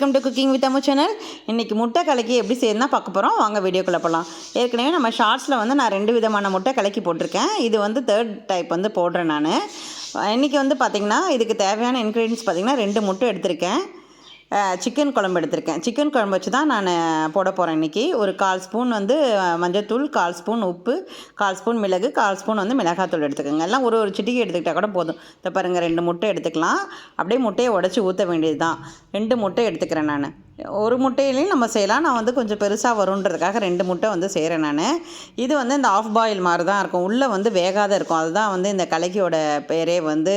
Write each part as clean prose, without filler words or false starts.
Welcome to cooking with Ammu channel. இன்றைக்கி முட்டை கலக்கி எப்படி செய்யணும்னா பார்க்க போகிறோம். வாங்க வீடியோக்குள்ளே போகலாம். ஏற்கனவே நம்ம ஷார்ட்ஸில் வந்து நான் 2 விதமான முட்டை கலக்கி போட்டிருக்கேன். இது வந்து 3rd டைப் வந்து போடுறேன் நான். இன்றைக்கி வந்து பார்த்திங்கன்னா இதுக்கு தேவையான இன்க்ரீடியன்ஸ் பார்த்திங்கன்னா 2 முட்டை எடுத்திருக்கேன். சிக்கன் குழம்பு எடுத்திருக்கேன். சிக்கன் குழம்பு வச்சு தான் நான் போட போகிறேன் இன்றைக்கி. ஒரு 1/4 ஸ்பூன் வந்து மஞ்சள்தூள், 1/4 ஸ்பூன் உப்பு, 1/4 ஸ்பூன் மிளகு, 1/4 ஸ்பூன் வந்து மிளகாத்தூள் எடுத்துக்கோங்க. எல்லாம் ஒரு சிட்டிகை எடுத்துக்கிட்டால் கூட போதும். இதை பாருங்கள், 2 முட்டை எடுத்துக்கலாம். அப்படியே முட்டையை உடச்சி ஊற்ற வேண்டியது தான். 2 முட்டை எடுத்துக்கிறேன் நான். ஒரு முட்டையிலையும் நம்ம செய்யலாம். நான் வந்து கொஞ்சம் பெருசாக வருன்றதுக்காக 2 முட்டை வந்து செய்கிறேன் நான். இது வந்து இந்த ஆஃப் பாயில் மாதிரி தான் இருக்கும். உள்ளே வந்து வேகாத இருக்கும். அதுதான் வந்து இந்த கலக்கியோட பேரே வந்து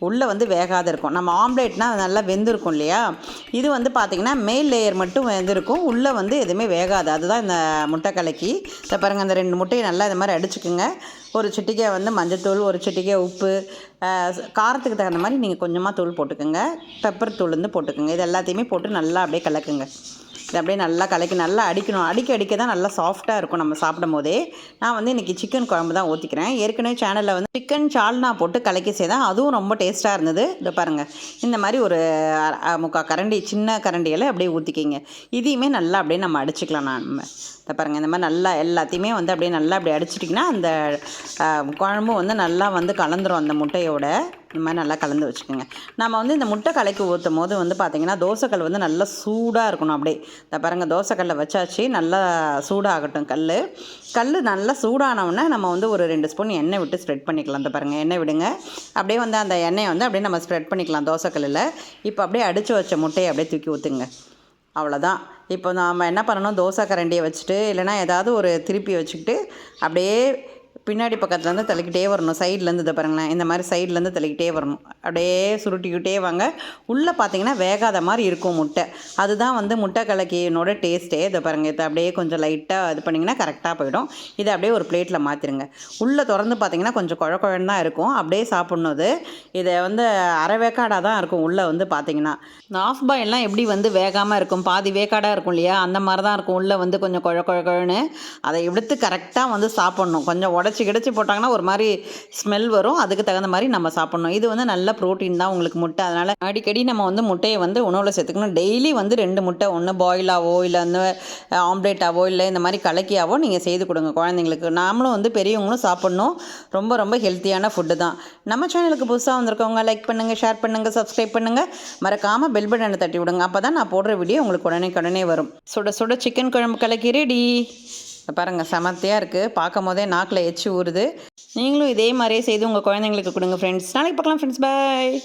உள்ளே வந்து வேகாத இருக்கும். நம்ம ஆம்லேட்னால் அது நல்லா வெந்திருக்கும் இல்லையா. இது வந்து பார்த்திங்கன்னா மேல் லேயர் மட்டும் வெந்திருக்கும், உள்ளே வந்து எதுவுமே வேகாது. அதுதான் இந்த முட்டை கலக்கி. இதை பாருங்கள், அந்த 2 முட்டையை நல்லா இது மாதிரி அடிச்சுக்குங்க. ஒரு சிட்டிகை வந்து மஞ்சள்தூள், ஒரு சிட்டிகை உப்பு, காரத்துக்கு தகுந்த மாதிரி நீங்கள் கொஞ்சமாக தூள் போட்டுக்கோங்க. பெப்பர் தூள் வந்து போட்டுக்கோங்க. இது எல்லாத்தையுமே போட்டு நல்லா அப்படியே கலக்குங்க. இது அப்படியே நல்லா கலக்கி நல்லா அடிக்கணும். அடிக்க தான் நல்லா சாஃப்டாக இருக்கும் நம்ம சாப்பிடும் போதே. நான் வந்து இன்றைக்கி சிக்கன் குழம்பு தான் ஊற்றிக்கிறேன். ஏற்கனவே சேனலில் வந்து சிக்கன் சால்னா போட்டு கலக்கி செய்தேன். அதுவும் ரொம்ப டேஸ்ட்டாக இருந்தது. இதை பாருங்கள், இந்த மாதிரி ஒரு 3/4 கரண்டி சின்ன கரண்டியில் அப்படியே ஊற்றிக்கிங்க. இதையுமே நல்லா அப்படியே நம்ம அடிச்சுக்கலாம். நம்ம இதை பாருங்கள், இந்த மாதிரி நல்லா எல்லாத்தையுமே வந்து அப்படியே நல்லா அப்படி அடிச்சிட்டிங்கன்னா அந்த குழம்பும் வந்து நல்லா வந்து கலந்துரும் அந்த முட்டையோட. இந்த மாதிரி நல்லா கலந்து வச்சுக்கோங்க. நம்ம வந்து இந்த முட்டை கலக்கி ஊற்றும் போது வந்து பார்த்திங்கன்னா தோசைக்கல் வந்து நல்லா சூடாக இருக்கணும். அப்படியே இதை பாருங்கள், தோசைக்கல்லை வச்சாச்சு. நல்லா சூடாகட்டும் கல் நல்லா சூடானவுடனே நம்ம வந்து ஒரு 2 ஸ்பூன் எண்ணெய் விட்டு ஸ்ப்ரெட் பண்ணிக்கலாம். இந்த பாருங்கள், எண்ணெய் விடுங்க. அப்படியே வந்து அந்த எண்ணெயை வந்து அப்படியே நம்ம ஸ்ப்ரெட் பண்ணிக்கலாம் தோசைக்கல்லில். இப்போ அப்படியே அடித்து வச்ச முட்டையை அப்படியே தூக்கி ஊற்றுங்க. அவ்வளோதான். இப்போ நாம் என்ன பண்ணணும், தோசை கரண்டியை வச்சுட்டு இல்லைனா ஏதாவது ஒரு திருப்பி வச்சுக்கிட்டு அப்படியே பின்னாடி பக்கத்துலேருந்து தள்ளிக்கிட்டே வரணும். சைட்லேருந்து இதை பாருங்களேன், இந்த மாதிரி சைட்லேருந்து தள்ளிக்கிட்டே வரணும். அப்படியே சுருட்டிக்கிட்டே வாங்க. உள்ளே பார்த்தீங்கன்னா வேகாத மாதிரி இருக்கும் முட்டை. அதுதான் வந்து முட்டை கலக்கினோட டேஸ்ட்டே. இதை பாருங்கள், இதை அப்படியே கொஞ்சம் லைட்டாக இது பண்ணிங்கன்னா கரெக்டாக போயிடும். இதை அப்படியே ஒரு பிளேட்டில் மாற்றிடுங்க. உள்ளே திறந்து பார்த்தீங்கன்னா கொஞ்சம் குழன்னு தான் இருக்கும். அப்படியே சாப்பிட்ணும். இதை வந்து அரை வேக்காடாக தான் இருக்கும். உள்ளே வந்து பார்த்தீங்கன்னா இந்த ஆஃப் பாயில்லாம் எப்படி வந்து வேகாமல் இருக்கும், பாதி வேக்காடாக இருக்கும் இல்லையா, அந்த மாதிரி தான் இருக்கும். உள்ளே வந்து கொஞ்சம் குழன்னு. அதை எடுத்து கரெக்டாக வந்து சாப்பிட்ணும். கொஞ்சம் கிடச்சி போட்டாங்கன்னா ஒரு மாதிரி ஸ்மெல் வரும். அதுக்கு தகுந்த மாதிரி நம்ம சாப்பிட்ணும். இது வந்து நல்ல ப்ரோட்டீன் தான் உங்களுக்கு முட்டை. அதனால் அடிக்கடி நம்ம வந்து முட்டையை வந்து உணவில் சேர்த்துக்கணும். டெய்லி வந்து 2 முட்டை, ஒன்று பாயிலாவோ இல்லை வந்து ஆம்லேட்டாவோ இல்லை இந்த மாதிரி கலக்கியாவோ நீங்கள் செய்து கொடுங்க குழந்தைங்களுக்கு. நாமளும் வந்து பெரியவங்களும் சாப்பிட்ணும். ரொம்ப ரொம்ப ஹெல்த்தியான ஃபுட்டு தான். நம்ம சேனலுக்கு புதுசாக வந்திருக்கவங்க லைக் பண்ணுங்கள், ஷேர் பண்ணுங்கள், சப்ஸ்கிரைப் பண்ணுங்கள். மறக்காமல் பெல் பட்டனை தட்டி விடுங்க. அப்போ தான் நான் போடுற வீடியோ உங்களுக்கு உடனே வரும். சுட சுட சிக்கன் குழம்பு கலக்கி ரெடி. பாருங்கள், செமத்தியாக இருக்குது. பார்க்கும் போதே நாக்கில் எச்சி ஊறுது. நீங்களும் இதே மாதிரியே செய்து உங்கள் குழந்தைங்களுக்கு கொடுங்க ஃப்ரெண்ட்ஸ். நாளைக்கு பார்க்கலாம் ஃப்ரெண்ட்ஸ். பாய்.